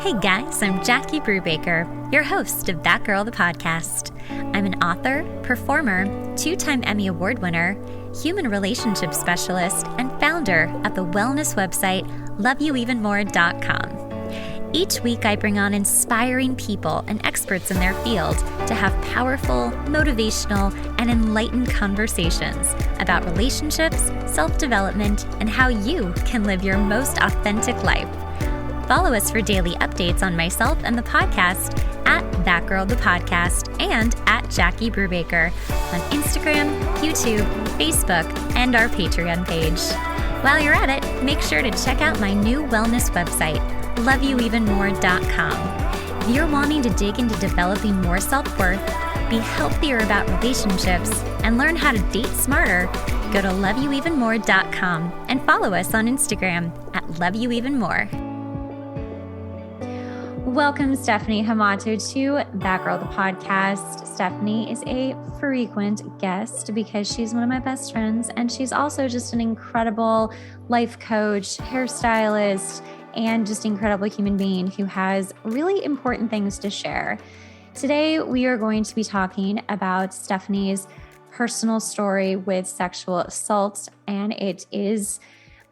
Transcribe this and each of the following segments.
Hey guys, I'm Jackie Brubaker, your host of That Girl the Podcast. I'm an author, performer, 2-time Emmy Award winner, human relationship specialist, and founder of the wellness website loveyouevenmore.com. Each week I bring on inspiring people and experts in their field to have powerful, motivational, and enlightened conversations about relationships, self-development, and how you can live your most authentic life. Follow us for daily updates on myself and the podcast at That Girl the Podcast and at Jackie Brubaker on Instagram, YouTube, Facebook, and our Patreon page. While you're at it, make sure to check out my new wellness website, loveyouevenmore.com. If you're wanting to dig into developing more self-worth, be healthier about relationships, and learn how to date smarter, go to loveyouevenmore.com and follow us on Instagram at loveyouevenmore. Welcome, Stephanie Hamadto, to That Girl the Podcast. Stephanie is a frequent guest because she's one of my best friends, and she's also just an incredible life coach, hairstylist, and just incredible human being who has really important things to share. Today, we are going to be talking about Stephanie's personal story with sexual assault, and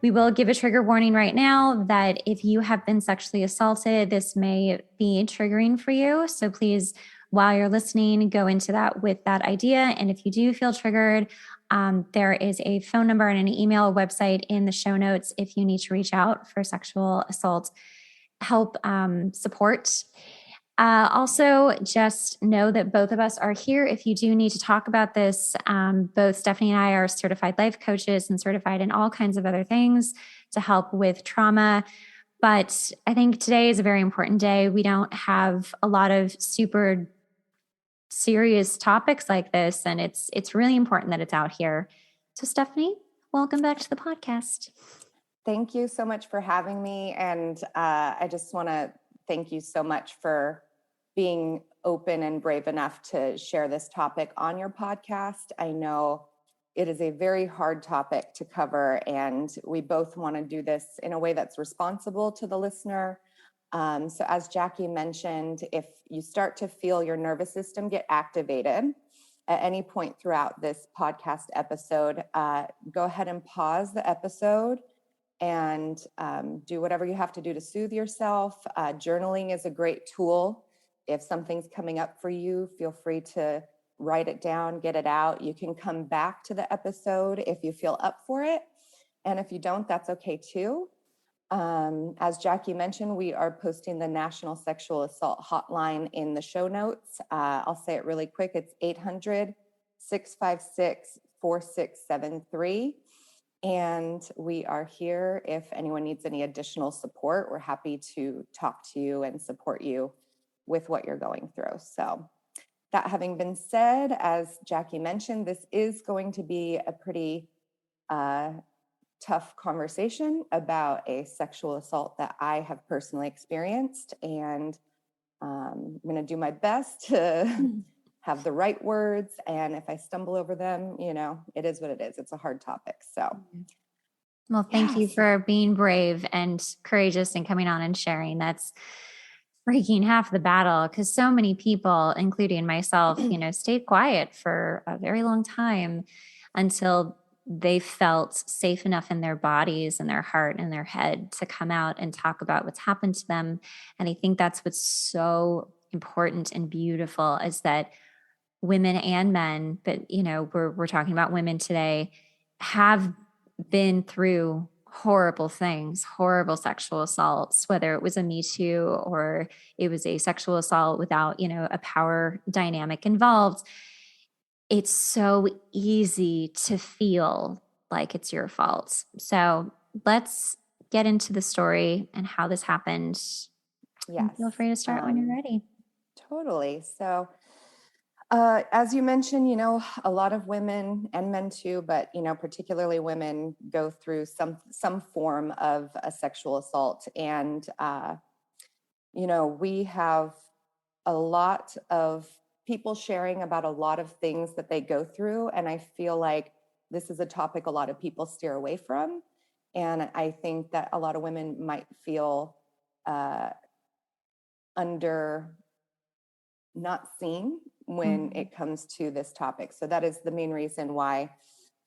we will give a trigger warning right now that if you have been sexually assaulted, this may be triggering for you. So please, while you're listening, go into that with that idea. And if you do feel triggered, there is a phone number and an email, website in the show notes if you need to reach out for sexual assault help, support. Also, just know that both of us are here if you do need to talk about this. Both Stephanie and I are certified life coaches and certified in all kinds of other things to help with trauma. But I think today is a very important day. We don't have a lot of super serious topics like this, and it's really important that it's out here. So Stephanie, welcome back to the podcast. Thank you so much for having me. And I just want to thank you so much for being open and brave enough to share this topic on your podcast. I know it is a very hard topic to cover, and we both want to do this in a way that's responsible to the listener. So as Jackie mentioned, if you start to feel your nervous system get activated at any point throughout this podcast episode, go ahead and pause the episode and do whatever you have to do to soothe yourself. Journaling is a great tool. If something's coming up for you, feel free to write it down, get it out. You can come back to the episode if you feel up for it. And if you don't, that's okay too. As Jackie mentioned, we are posting the National Sexual Assault Hotline in the show notes. I'll say it really quick. It's 800-656-4673. And we are here if anyone needs any additional support. We're happy to talk to you and support you with what you're going through. So that having been said, as Jackie mentioned, this is going to be a pretty tough conversation about a sexual assault that I have personally experienced. And I'm going to do my best to have the right words. And if I stumble over them, it is what it is. It's a hard topic. So, well, thank you for being brave and courageous and coming on and sharing. That's breaking half the battle, because so many people, including myself, stayed quiet for a very long time until they felt safe enough in their bodies and their heart and their head to come out and talk about what's happened to them. And I think that's what's so important and beautiful, is that women and men, but we're talking about women today, have been through horrible things, horrible sexual assaults, whether it was a Me Too or it was a sexual assault without, a power dynamic involved. It's so easy to feel like it's your fault. So let's get into the story and how this happened. Yes. Feel free to start when you're ready. Totally. So as you mentioned, a lot of women and men too, but, particularly women go through some form of a sexual assault. And, we have a lot of people sharing about a lot of things that they go through. And I feel like this is a topic a lot of people steer away from. And I think that a lot of women might feel not seen when it comes to this topic. So that is the main reason why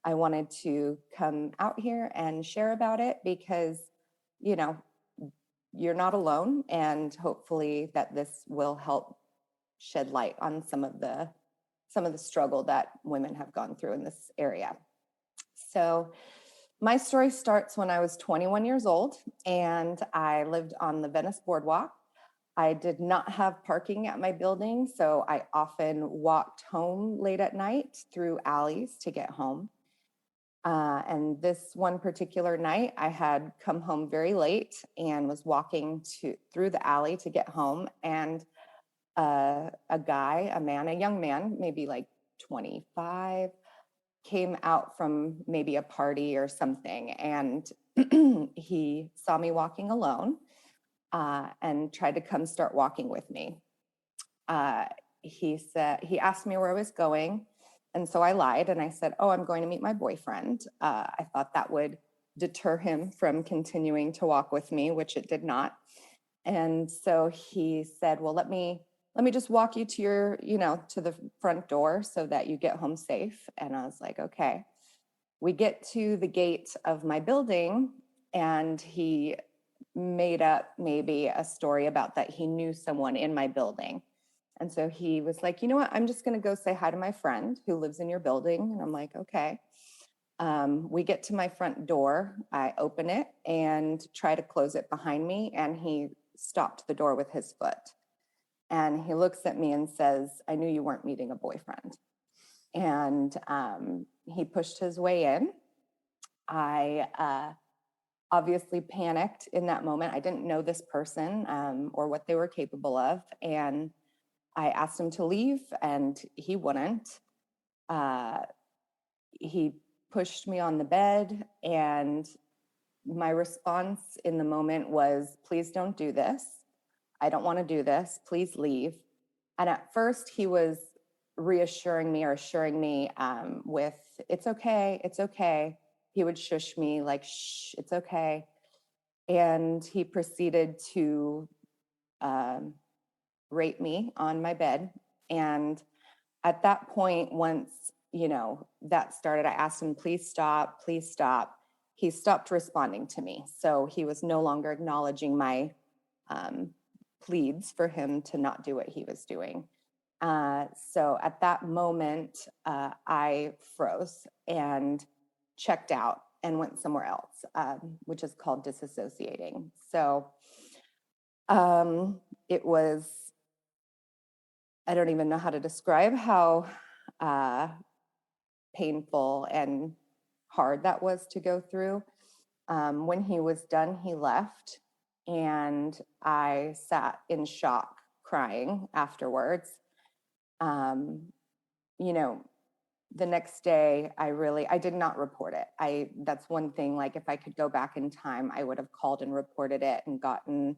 I wanted to come out here and share about it, because, you know, you're not alone, and hopefully that this will help shed light on some of the struggle that women have gone through in this area. So my story starts when I was 21 years old, and I lived on the Venice Boardwalk. I did not have parking at my building, so I often walked home late at night through alleys to get home. And this one particular night, I had come home very late and was walking through the alley to get home, and a young man, maybe like 25, came out from maybe a party or something, and he saw me walking alone and tried to come start walking with me. He asked me where I was going, and so I lied and I said, "Oh, I'm going to meet my boyfriend." I thought that would deter him from continuing to walk with me, which it did not. And so he said, "Well, let me just walk you to your, to the front door so that you get home safe." And I was like, "Okay." We get to the gate of my building, and he made up maybe a story about that he knew someone in my building. And so he was like, "You know what? I'm just going to go say hi to my friend who lives in your building." And I'm like, "Okay." We get to my front door. I open it and try to close it behind me, and he stopped the door with his foot. And he looks at me and says, "I knew you weren't meeting a boyfriend." And he pushed his way in. I obviously panicked in that moment. I didn't know this person or what they were capable of. And I asked him to leave, and he wouldn't. He pushed me on the bed, and my response in the moment was, "Please don't do this. I don't want to do this. Please leave." And at first he was reassuring me or assuring me with, "It's okay. It's okay." He would shush me like, "Shh, it's okay." And he proceeded to rape me on my bed. And at that point, once, that started, I asked him, "Please stop, please stop." He stopped responding to me. So he was no longer acknowledging my pleads for him to not do what he was doing. So at that moment, I froze and checked out and went somewhere else, which is called disassociating. So it was, I don't even know how to describe how painful and hard that was to go through. When he was done, he left, and I sat in shock, crying afterwards. The next day, I did not report it. That's one thing, like if I could go back in time, I would have called and reported it and gotten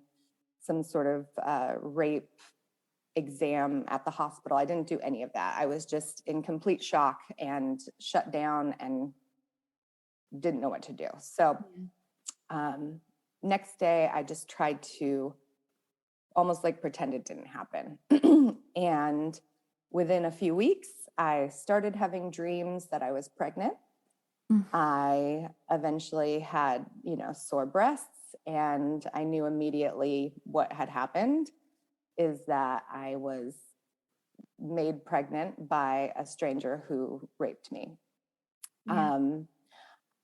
some sort of rape exam at the hospital. I didn't do any of that. I was just in complete shock and shut down and didn't know what to do. So next day, I just tried to almost like pretend it didn't happen. And within a few weeks, I started having dreams that I was pregnant. I eventually had, sore breasts, and I knew immediately what had happened is that I was made pregnant by a stranger who raped me. Yeah.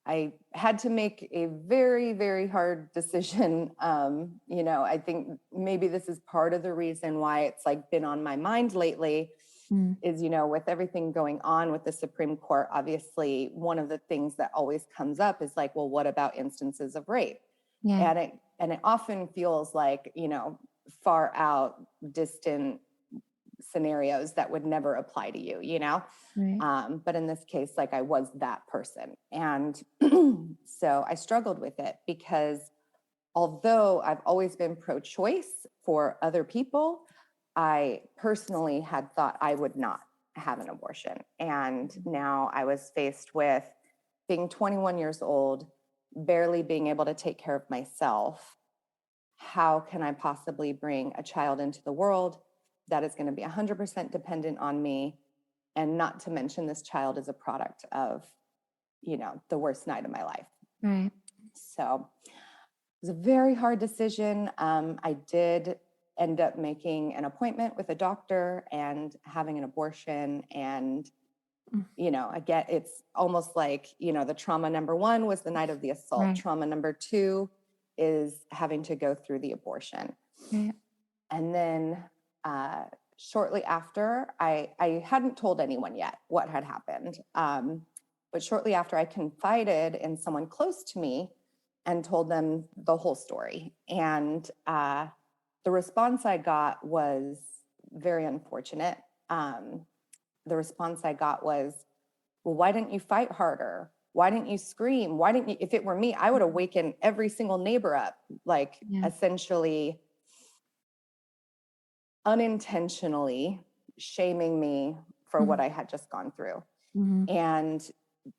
I had to make a very, very hard decision. I think maybe this is part of the reason why it's like been on my mind lately is, with everything going on with the Supreme Court, obviously one of the things that always comes up is like, well, what about instances of rape? Yeah. And it often feels like, far out, distant scenarios that would never apply to you, Right. But in this case, like I was that person. And so I struggled with it because although I've always been pro-choice for other people, I personally had thought I would not have an abortion. And now I was faced with being 21 years old, barely being able to take care of myself, how can I possibly bring a child into the world that is going to be 100% dependent on me? And not to mention, this child is a product of, the worst night of my life. Right. So it was a very hard decision. I did end up making an appointment with a doctor and having an abortion. And, again, it's almost like, the trauma number one was the night of the assault. Right. Trauma number two is having to go through the abortion. Right. And then shortly after, I hadn't told anyone yet what had happened. But shortly after, I confided in someone close to me and told them the whole story. And the response I got was very unfortunate. The response I got was, well, why didn't you fight harder? Why didn't you scream? Why didn't you? If it were me, I would have wakened every single neighbor up, essentially unintentionally shaming me for what I had just gone through. Mm-hmm. And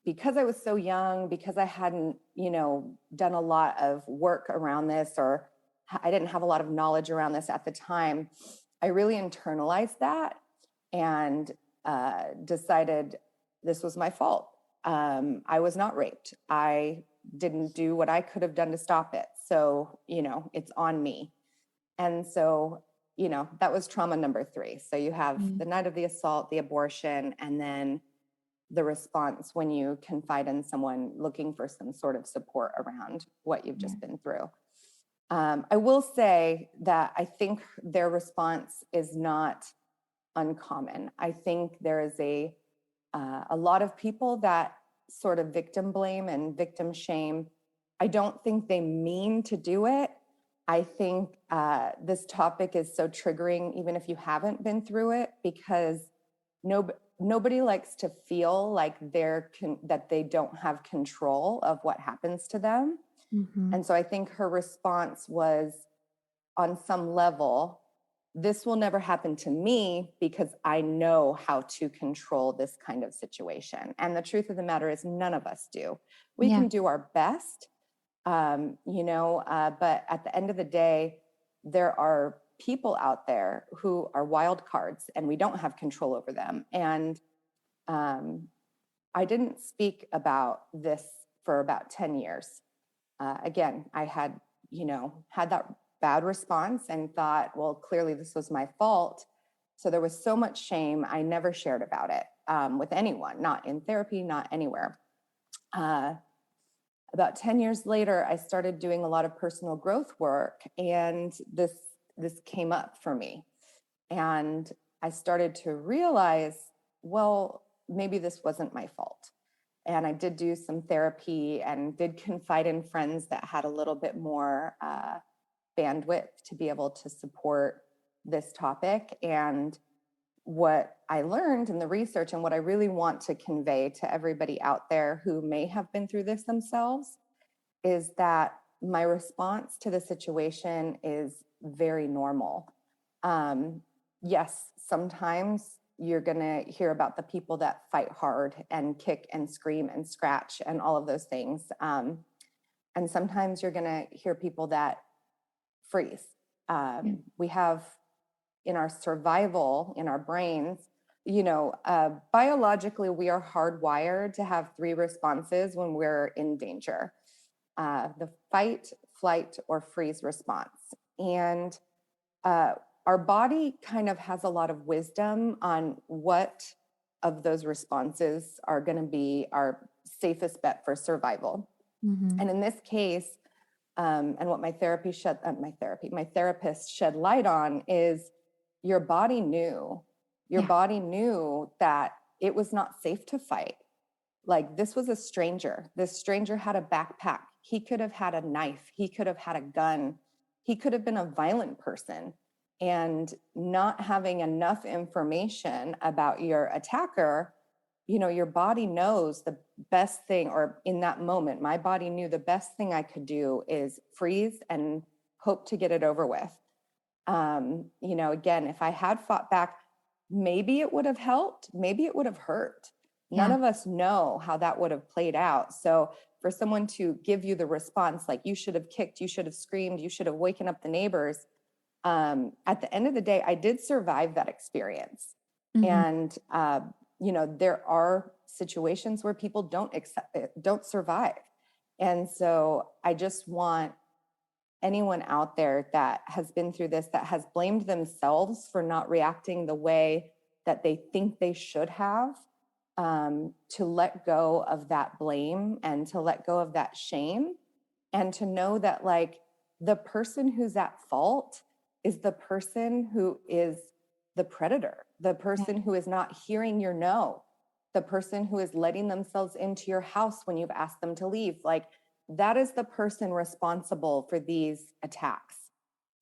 because I was so young, because I hadn't, done a lot of work around this, or I didn't have a lot of knowledge around this at the time, I really internalized that and decided this was my fault. I was not raped. I didn't do what I could have done to stop it. So, it's on me. And so, that was trauma number 3. So you have the night of the assault, the abortion, and then the response when you confide in someone looking for some sort of support around what you've just been through. I will say that I think their response is not uncommon. I think there is a lot of people that sort of victim blame and victim shame. I don't think they mean to do it. I think this topic is so triggering, even if you haven't been through it, because nobody likes to feel like that they don't have control of what happens to them. Mm-hmm. And so I think her response was, on some level, this will never happen to me because I know how to control this kind of situation. And the truth of the matter is, none of us do. We can do our best, but at the end of the day, there are people out there who are wild cards and we don't have control over them. And I didn't speak about this for about 10 years. Again, I had that bad response and thought, well, clearly this was my fault. So there was so much shame. I never shared about it with anyone, not in therapy, not anywhere. About 10 years later, I started doing a lot of personal growth work, and this came up for me. And I started to realize, well, maybe this wasn't my fault. And I did do some therapy and did confide in friends that had a little bit more bandwidth to be able to support this topic. And what I learned in the research, and what I really want to convey to everybody out there who may have been through this themselves, is that my response to the situation is very normal. Yes, sometimes you're going to hear about the people that fight hard and kick and scream and scratch and all of those things. And sometimes you're going to hear people that freeze. We have, in our survival, in our brains, biologically, we are hardwired to have 3 responses when we're in danger: the fight, flight, or freeze response. And our body kind of has a lot of wisdom on what of those responses are going to be our safest bet for survival. Mm-hmm. And in this case, and what my therapist shed light on is, your body knew. Your body knew that it was not safe to fight. Like, this was a stranger. This stranger had a backpack. He could have had a knife. He could have had a gun. He could have been a violent person. And not having enough information about your attacker, your body knows the best thing, or in that moment, my body knew the best thing I could do is freeze and hope to get it over with. Again, if I had fought back, maybe it would have helped, maybe it would have hurt. None of us know how that would have played out. So for someone to give you the response, like you should have kicked, you should have screamed, you should have waken up the neighbors. At the end of the day, I did survive that experience. And, there are situations where people don't survive. And so I just want anyone out there that has been through this, that has blamed themselves for not reacting the way that they think they should have, to let go of that blame and to let go of that shame, and to know that like the person who's at fault is the person who is the predator, the person who is not hearing your no, the person who is letting themselves into your house when you've asked them to leave. Like that is the person responsible for these attacks.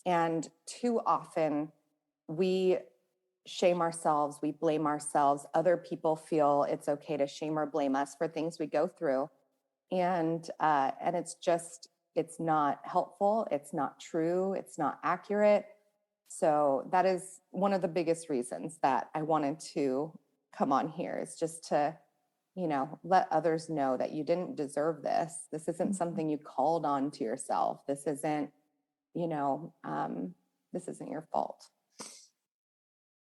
And too often we shame ourselves, we blame ourselves. Other people feel it's okay to shame or blame us for things we go through. And it's not helpful. It's not true. It's not accurate. So that is one of the biggest reasons that I wanted to come on here, is just to, let others know that you didn't deserve this. This isn't something you called on to yourself. This isn't, this isn't your fault.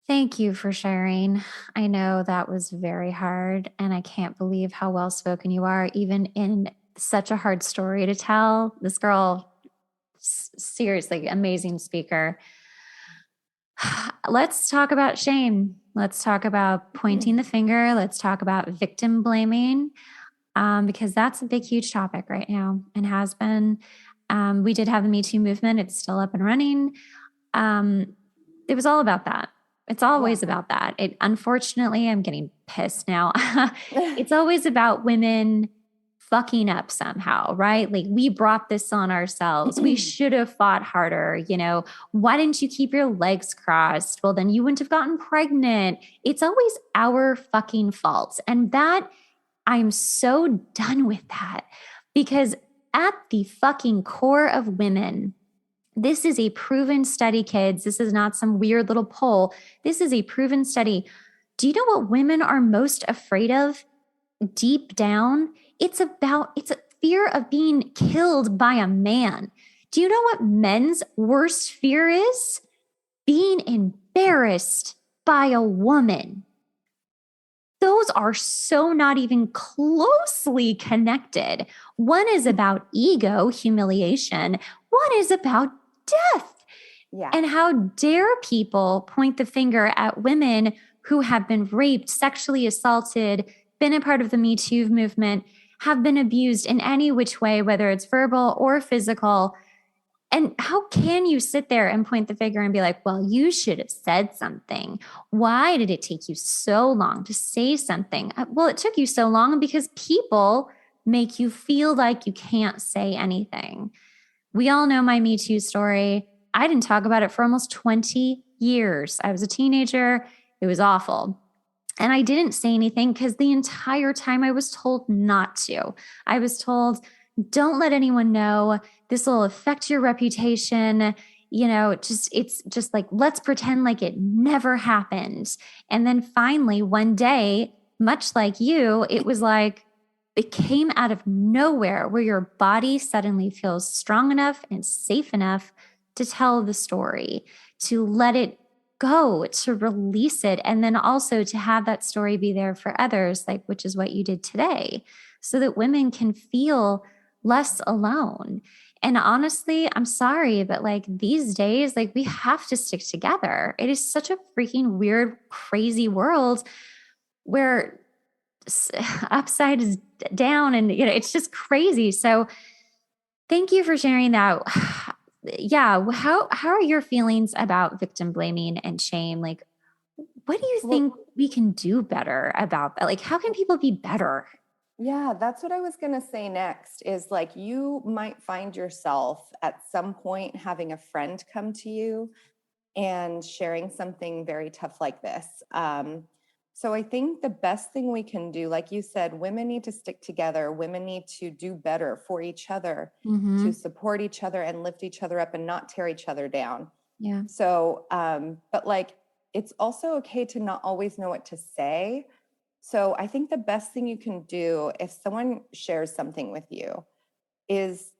Thank you for sharing. I know that was very hard, and I can't believe how well spoken you are, even in such a hard story to tell. This girl, seriously, amazing speaker. Let's talk about shame. Let's talk about pointing the finger. Let's talk about victim blaming, because that's a big, huge topic right now and has been. We did have the Me Too movement. It's still up and running. It was all about that. It's always about that. Unfortunately, I'm getting pissed now. It's always about women fucking up somehow, right? Like we brought this on ourselves. We should have fought harder. Why didn't you keep your legs crossed? Well, then you wouldn't have gotten pregnant. It's always our fucking fault. And that, I'm so done with that, because at the fucking core of women, this is a proven study, kids. This is not some weird little poll. This is a proven study. Do you know what women are most afraid of deep down? It's a fear of being killed by a man. Do you know what men's worst fear is? Being embarrassed by a woman. Those are so not even closely connected. One is about ego, humiliation. One is about death. Yeah. And how dare people point the finger at women who have been raped, sexually assaulted, been a part of the Me Too movement, have been abused in any which way, whether it's verbal or physical. And how can you sit there and point the finger and be like, well, you should have said something. Why did it take you so long to say something? Well, it took you so long because people make you feel like you can't say anything. We all know my Me Too story. I didn't talk about it for almost 20 years. I was a teenager. It was awful. And I didn't say anything because the entire time I was told not to. I was told, don't let anyone know. This will affect your reputation. It's just like, let's pretend like it never happened. And then finally, one day, much like you, it was like, it came out of nowhere, where your body suddenly feels strong enough and safe enough to tell the story, to let it go, to release it, and then also to have that story be there for others, like, which is what you did today, so that women can feel less alone. And honestly, I'm sorry, but like these days, like we have to stick together. It is such a freaking weird, crazy world where upside is down, and it's just crazy. So thank you for sharing that. Yeah, how are your feelings about victim blaming and shame? Like, what do you think we can do better about that? Like, how can people be better? Yeah, that's what I was going to say next, is like, you might find yourself at some point having a friend come to you and sharing something very tough like this. So I think the best thing we can do, like you said, women need to stick together. Women need to do better for each other, to support each other and lift each other up and not tear each other down. Yeah. So, but like, it's also okay to not always know what to say. So I think the best thing you can do if someone shares something with you is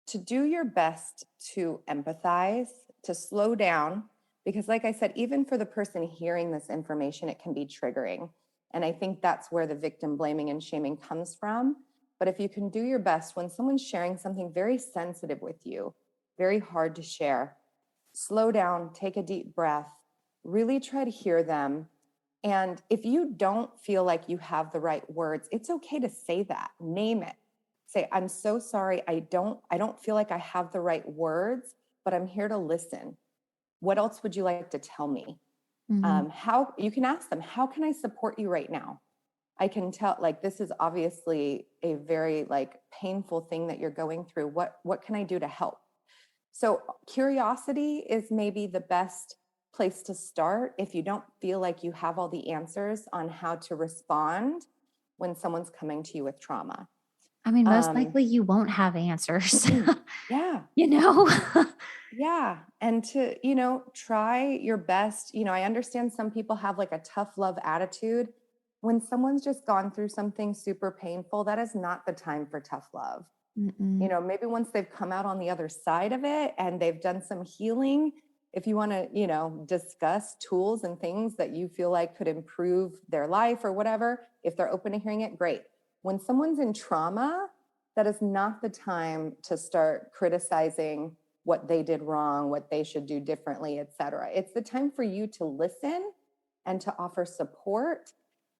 to do your best to empathize, to slow down, because, like I said, even for the person hearing this information, it can be triggering. And I think that's where the victim blaming and shaming comes from. But if you can do your best when someone's sharing something very sensitive with you, very hard to share, slow down, take a deep breath, really try to hear them. And if you don't feel like you have the right words, it's okay to say that, name it. Say, I'm so sorry. I don't feel like I have the right words, but I'm here to listen. What else would you like to tell me? How you can ask them, how can I support you right now? I can tell, like, this is obviously a very like painful thing that you're going through. What can I do to help? So curiosity is maybe the best place to start if you don't feel like you have all the answers on how to respond when someone's coming to you with trauma. I mean, most likely you won't have answers, Yeah. you know? Yeah. And to, try your best. I understand some people have like a tough love attitude. When someone's just gone through something super painful, that is not the time for tough love. Maybe once they've come out on the other side of it and they've done some healing, if you want to, discuss tools and things that you feel like could improve their life or whatever, if they're open to hearing it, great. When someone's in trauma, that is not the time to start criticizing what they did wrong, what they should do differently, et cetera. It's the time for you to listen and to offer support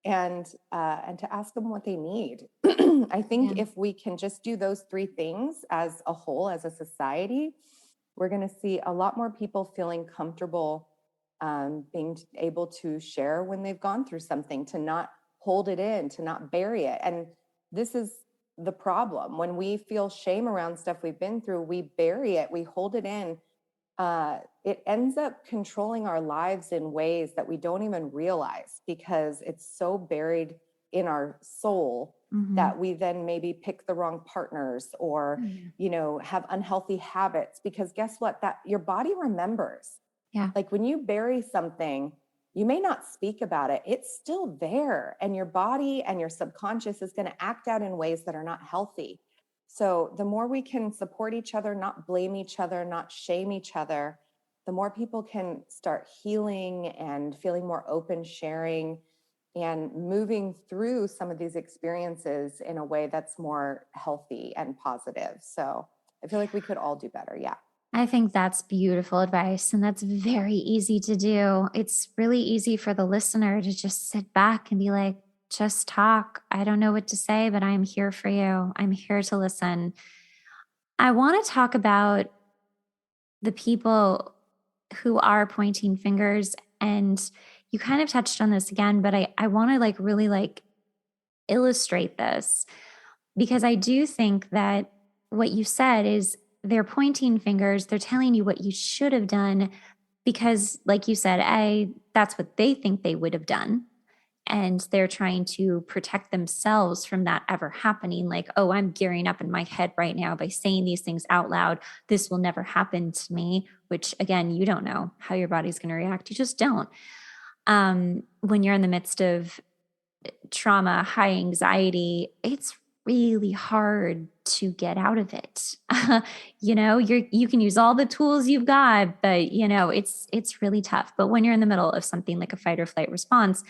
and to ask them what they need. I think if we can just do those three things as a whole, as a society, we're going to see a lot more people feeling comfortable being able to share when they've gone through something, to not hold it in, to not bury it. And this is the problem. When we feel shame around stuff we've been through, we bury it, we hold it in. It ends up controlling our lives in ways that we don't even realize because it's so buried in our soul that we then maybe pick the wrong partners or, have unhealthy habits, because guess what? That your body remembers. Yeah. Like when you bury something, you may not speak about it. It's still there. And your body and your subconscious is going to act out in ways that are not healthy. So the more we can support each other, not blame each other, not shame each other, the more people can start healing and feeling more open, sharing, and moving through some of these experiences in a way that's more healthy and positive. So I feel like we could all do better. Yeah. I think that's beautiful advice. And that's very easy to do. It's really easy for the listener to just sit back and be like, just talk. I don't know what to say, but I'm here for you. I'm here to listen. I want to talk about the people who are pointing fingers. And you kind of touched on this again, but I want to really illustrate this, because I do think that what you said is they're pointing fingers. They're telling you what you should have done because, like you said, that's what they think they would have done. And they're trying to protect themselves from that ever happening. Like, oh, I'm gearing up in my head right now by saying these things out loud. This will never happen to me, which again, you don't know how your body's going to react. You just don't. When you're in the midst of trauma, high anxiety, it's really hard to get out of it. You can use all the tools you've got, but it's really tough. But when you're in the middle of something like a fight or flight response,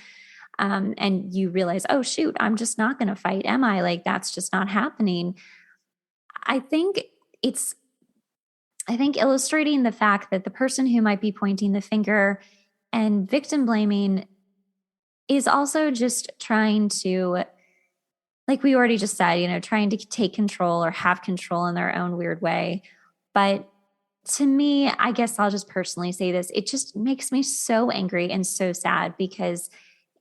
and you realize, oh shoot, I'm just not going to fight, am I? Like that's just not happening. I think illustrating the fact that the person who might be pointing the finger and victim blaming is also just trying to, like we already just said, trying to take control or have control in their own weird way. But to me, I guess I'll just personally say this, it just makes me so angry and so sad because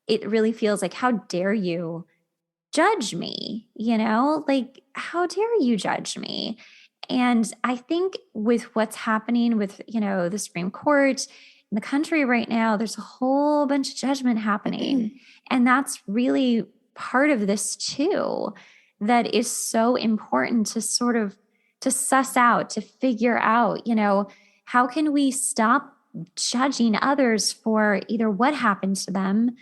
it really feels like, how dare you judge me? Like, how dare you judge me? And I think with what's happening with, the Supreme Court in the country right now, there's a whole bunch of judgment happening. And that's really part of this too, that is so important to sort of to suss out, to figure out, how can we stop judging others for either what happened to them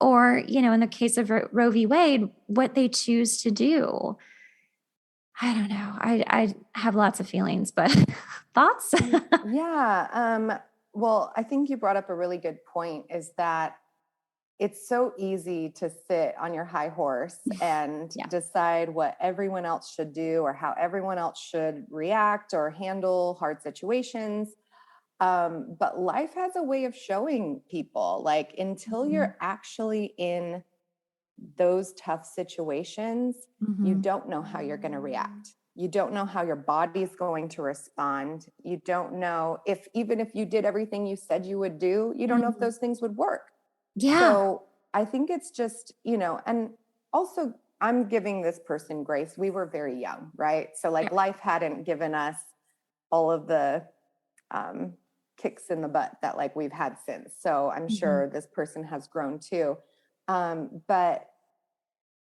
or, in the case of Roe v. Wade, what they choose to do. I don't know. I have lots of feelings, but thoughts? Yeah. Well, I think you brought up a really good point, is that it's so easy to sit on your high horse and decide what everyone else should do or how everyone else should react or handle hard situations. But life has a way of showing people, like, until you're actually in those tough situations, you don't know how you're going to react. You don't know how your body's going to respond. You don't know if, even if you did everything you said you would do, you don't know if those things would work. Yeah. So I think it's just, and also I'm giving this person grace. We were very young, right? So like life hadn't given us all of the kicks in the butt that like we've had since. So I'm sure this person has grown too. But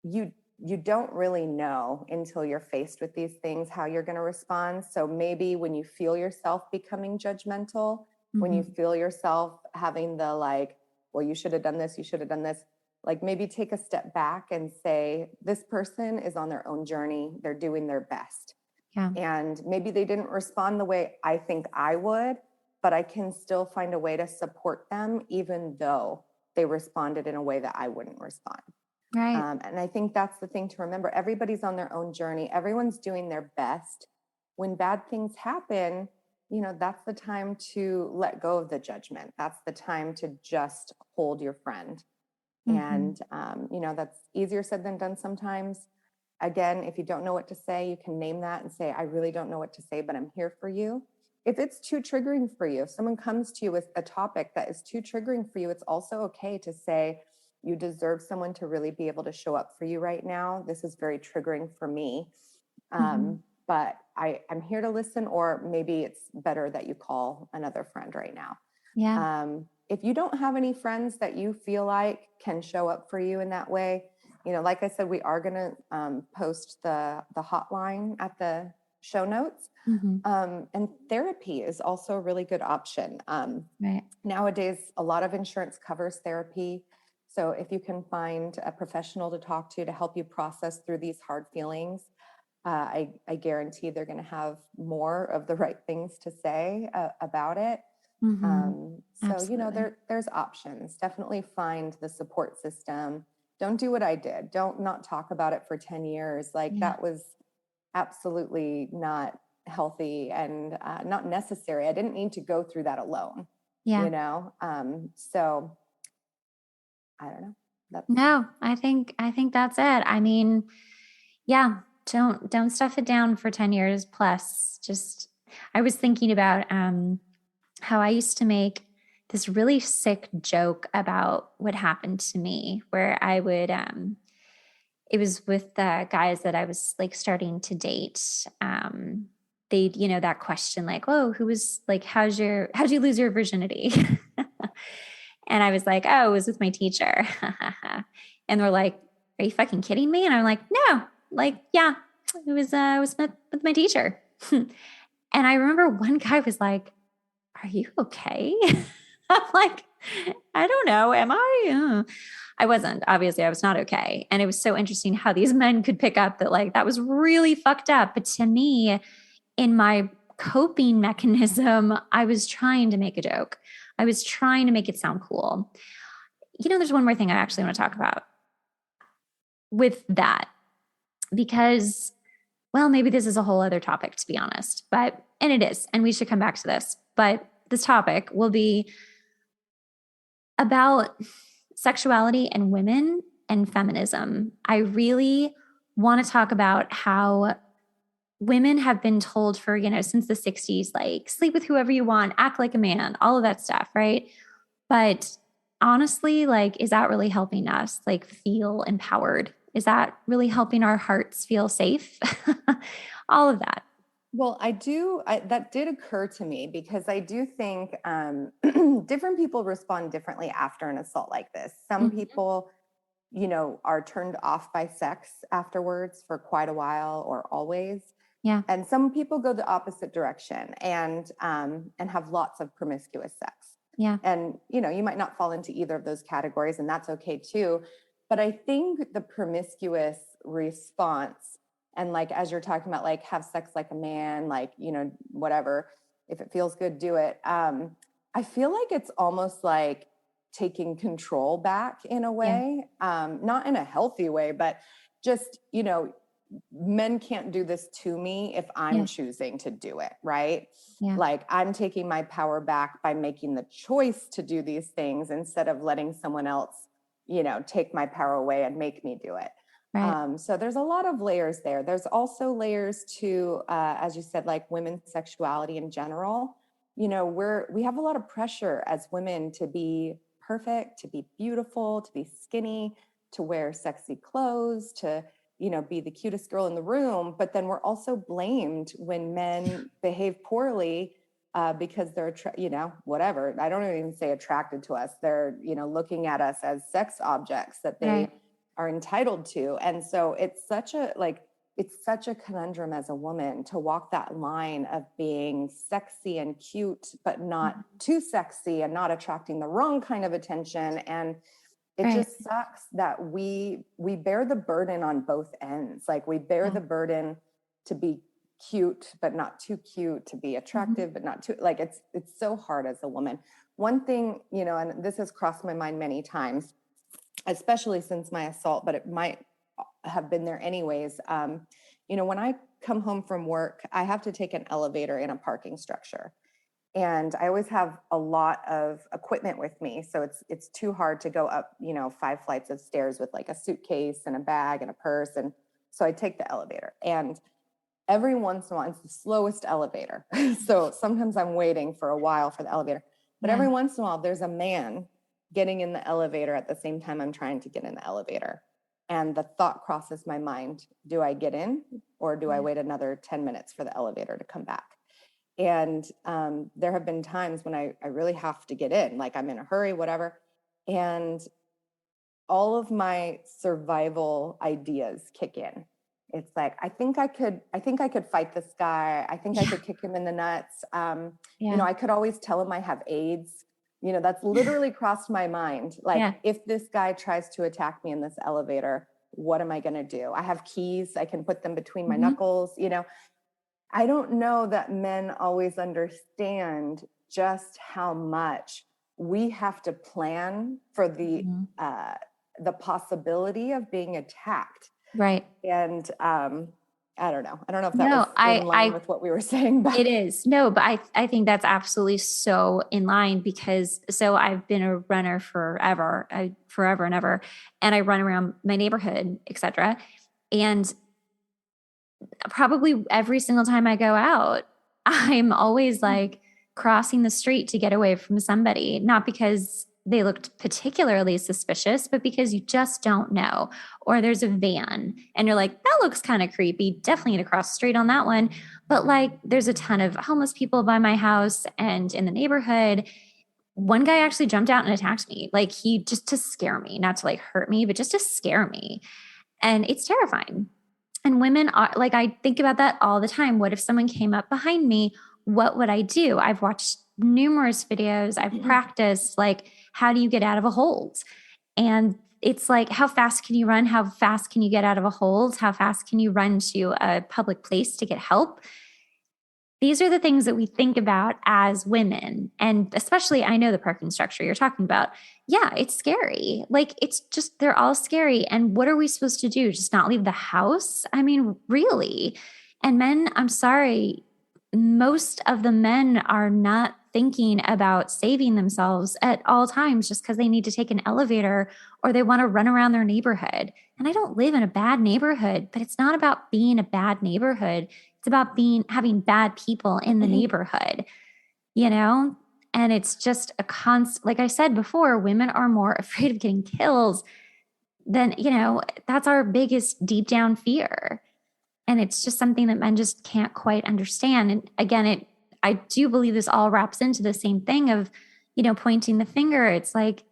you don't really know until you're faced with these things how you're going to respond. So maybe when you feel yourself becoming judgmental, when you feel yourself having the like, well, you should have done this, you should have done this, like maybe take a step back and say, this person is on their own journey. They're doing their best. Yeah. And maybe they didn't respond the way I think I would, but I can still find a way to support them, even though they responded in a way that I wouldn't respond. Right. And I think that's the thing to remember. Everybody's on their own journey. Everyone's doing their best. When bad things happen, that's the time to let go of the judgment. That's the time to just hold your friend. And, that's easier said than done sometimes. Again, if you don't know what to say, you can name that and say, I really don't know what to say, but I'm here for you. If it's too triggering for you, if someone comes to you with a topic that is too triggering for you, it's also okay to say, you deserve someone to really be able to show up for you right now. This is very triggering for me. But I'm here to listen, or maybe it's better that you call another friend right now. Yeah. If you don't have any friends that you feel like can show up for you in that way, like I said, we are going to post the hotline at the show notes. And therapy is also a really good option. Right. Nowadays, a lot of insurance covers therapy. So if you can find a professional to talk to help you process through these hard feelings, I guarantee they're going to have more of the right things to say about it. So, there's options. Definitely find the support system. Don't do what I did. Don't not talk about it for 10 years. That was absolutely not healthy and not necessary. I didn't need to go through that alone. So I don't know. No, I think that's it. I mean, don't stuff it down for 10 years plus. Just, I was thinking about how I used to make this really sick joke about what happened to me, where I would it was with the guys that I was like starting to date. They'd, that question like, oh, who was like, how'd you lose your virginity? And I was like, oh, it was with my teacher. And they're like, are you fucking kidding me? And I'm like, no, like, yeah, it was with my teacher. And I remember one guy was like, are you okay? I'm like, I don't know. Am I? I wasn't. Obviously, I was not okay. And it was so interesting how these men could pick up that like that was really fucked up. But to me, in my coping mechanism, I was trying to make a joke. I was trying to make it sound cool. There's one more thing I actually want to talk about with that, because, well, maybe this is a whole other topic, to be honest, and it is, and we should come back to this, but this topic will be about sexuality and women and feminism. I really want to talk about how women have been told for, since the 60s, like sleep with whoever you want, act like a man, all of that stuff, right? But honestly, like, is that really helping us like feel empowered? Is that really helping our hearts feel safe? All of that. Well, that did occur to me, because I do think different people respond differently after an assault like this. Some people, are turned off by sex afterwards for quite a while or always. Yeah. And some people go the opposite direction and have lots of promiscuous sex. Yeah. And, you might not fall into either of those categories, and that's okay too. But I think the promiscuous response, and like, as you're talking about, like, have sex like a man, like, whatever, if it feels good, do it. I feel like it's almost like taking control back in a way, not in a healthy way, but just, men can't do this to me if I'm choosing to do it, right? Yeah. Like, I'm taking my power back by making the choice to do these things instead of letting someone else, take my power away and make me do it. Right. So there's a lot of layers there. There's also layers to, as you said, like women's sexuality in general. We have a lot of pressure as women to be perfect, to be beautiful, to be skinny, to wear sexy clothes, to be the cutest girl in the room. But then we're also blamed when men behave poorly because they're, whatever. I don't even say attracted to us. They're, looking at us as sex objects that they are entitled to. And so it's such a conundrum as a woman to walk that line of being sexy and cute, but not too sexy and not attracting the wrong kind of attention. And it just sucks that we bear the burden on both ends. Like, we bear the burden to be cute, but not too cute, to be attractive, but not too, like, it's so hard as a woman. One thing, and this has crossed my mind many times, especially since my assault, but it might have been there anyways. When I come home from work, I have to take an elevator in a parking structure. And I always have a lot of equipment with me. So it's too hard to go up, 5 flights of stairs with like a suitcase and a bag and a purse. And so I take the elevator, and every once in a while, it's the slowest elevator. So sometimes I'm waiting for a while for the elevator, but every once in a while there's a man getting in the elevator at the same time I'm trying to get in the elevator. And the thought crosses my mind, do I get in, or do I wait another 10 minutes for the elevator to come back? And there have been times when I really have to get in, like I'm in a hurry, whatever. And all of my survival ideas kick in. It's like, I think I could fight this guy. I think I could kick him in the nuts. I could always tell him I have AIDS. That's literally crossed my mind. Like, if this guy tries to attack me in this elevator, what am I going to do? I have keys. I can put them between my knuckles. I don't know that men always understand just how much we have to plan for the possibility of being attacked. Right. And I don't know. I don't know if that was in line with what we were saying. But it is. No, but I think that's absolutely so in line, because I've been a runner forever and ever. And I run around my neighborhood, etc. And probably every single time I go out, I'm always like crossing the street to get away from somebody, not because they looked particularly suspicious, but because you just don't know. Or there's a van and you're like, that looks kind of creepy. Definitely need to cross the street on that one. But like, there's a ton of homeless people by my house and in the neighborhood. One guy actually jumped out and attacked me, like, he just to scare me, not to like hurt me, but just to scare me. And it's terrifying. And women are like, I think about that all the time. What if someone came up behind me? What would I do? I've watched numerous videos. I've practiced, like, how do you get out of a hold? And it's like, how fast can you run? How fast can you get out of a hold? How fast can you run to a public place to get help? These are the things that we think about as women. And especially, I know the parking structure you're talking about. Yeah, it's scary. Like, it's just, they're all scary. And what are we supposed to do? Just not leave the house? I mean, really? And men, I'm sorry, most of the men are not thinking about saving themselves at all times just because they need to take an elevator or they want to run around their neighborhood. And I don't live in a bad neighborhood, but it's not about being a bad neighborhood. It's about having bad people in the neighborhood, And it's just a constant, like I said before, women are more afraid of getting killed than, that's our biggest deep down fear. And it's just something that men just can't quite understand. And again, I do believe this all wraps into the same thing of, pointing the finger. It's like,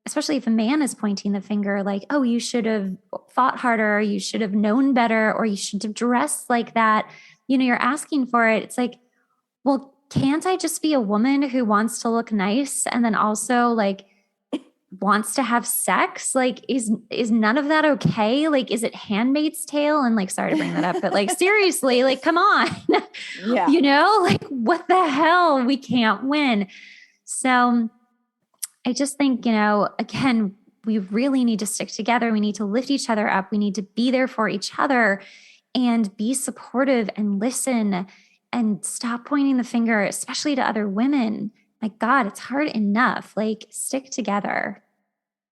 especially if a man is pointing the finger, like, oh, you should have fought harder, you should have known better, or you should have dressed like that. You're asking for it. It's like, well, can't I just be a woman who wants to look nice and then also like wants to have sex? Like, is none of that okay? Like, is it Handmaid's Tale? And like, sorry to bring that up, but like, seriously, like, come on, Yeah. you know, like what the hell? We can't win. So I just think, you know, again, we really need to stick together. We need to lift each other up. We need to be there for each other and be supportive and listen and stop pointing the finger, especially to other women. My God, it's hard enough. Like, stick together.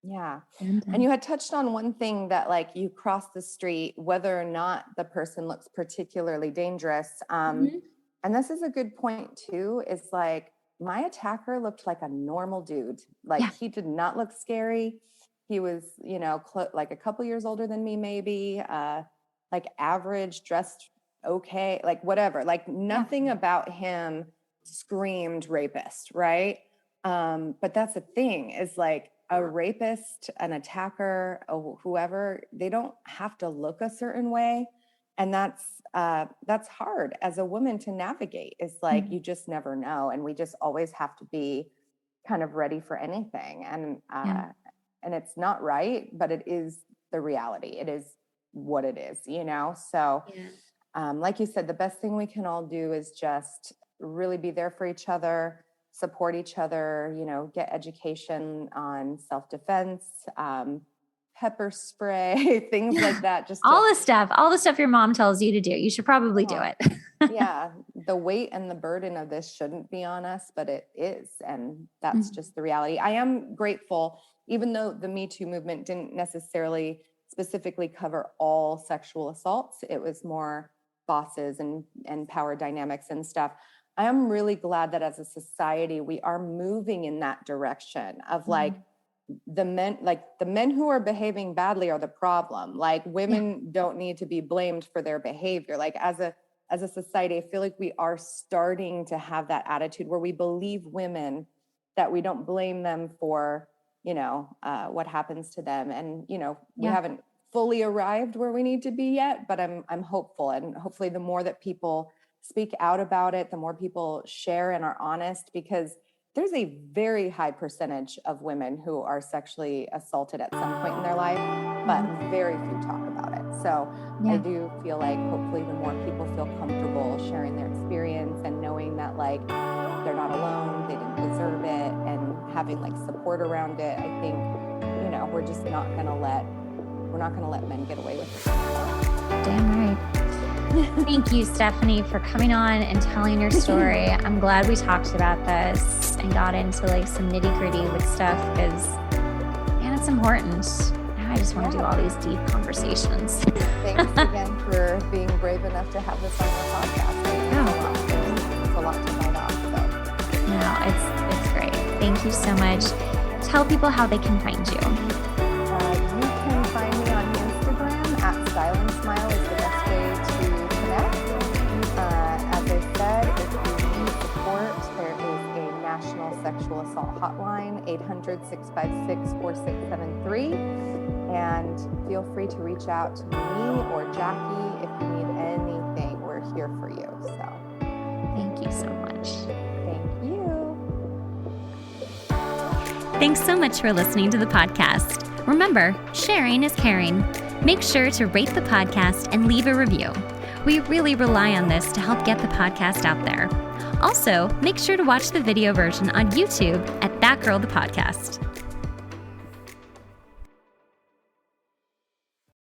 Yeah. And you had touched on one thing that like you cross the street, whether or not the person looks particularly dangerous. And this is a good point too, is like my attacker looked like a normal dude. Like he did not look scary. He was, you know, like a couple years older than me, maybe, like average, dressed okay, like whatever, like nothing about him screamed rapist, right? But that's the thing is like a rapist, an attacker, whoever, they don't have to look a certain way. And that's hard as a woman to navigate. It's like, you just never know. And we just always have to be kind of ready for anything. And it's not right, but it is the reality. It is what it is, you know? So like you said, the best thing we can all do is just really be there for each other, support each other, you know, get education on self-defense, pepper spray, things like that. Just all the stuff your mom tells you to do. You should probably do it. Yeah. The weight and the burden of this shouldn't be on us, but it is. And that's just the reality. I am grateful, even though the Me Too movement didn't necessarily specifically cover all sexual assaults. It was more bosses and power dynamics and stuff. I am really glad that as a society, we are moving in that direction of like the men who are behaving badly are the problem. Like women don't need to be blamed for their behavior. Like as a society, I feel like we are starting to have that attitude where we believe women, that we don't blame them for, you know, what happens to them. And, you know, we haven't fully arrived where we need to be yet, but I'm hopeful. And hopefully the more that people speak out about it, the more people share and are honest, because there's a very high percentage of women who are sexually assaulted at some point in their life, but very few talk about it. So I do feel like hopefully the more people feel comfortable sharing their experience and knowing that like they're not alone, they didn't deserve it, and having like support around it, I think, you know, we're just not going to let men get away with it. Damn right. Thank you, Stephanie, for coming on and telling your story. I'm glad we talked about this and got into like some nitty gritty with stuff because, man, it's important. Now I just want to do all these deep conversations. Thanks again for being brave enough to have this on your podcast. It's a lot to bite off. So. No, it's great. Thank you so much. Tell people how they can find you. You can find me on Instagram at Styling Smile is the best way to connect. As I said, if you need support, there is a National Sexual Assault Hotline, 800-656-4673. And feel free to reach out to me or Jackie if you need anything. We're here for you. So thank you so much. Thank you. Thanks so much for listening to the podcast. Remember, sharing is caring. Make sure to rate the podcast and leave a review. We really rely on this to help get the podcast out there. Also, make sure to watch the video version on YouTube at That Girl the Podcast.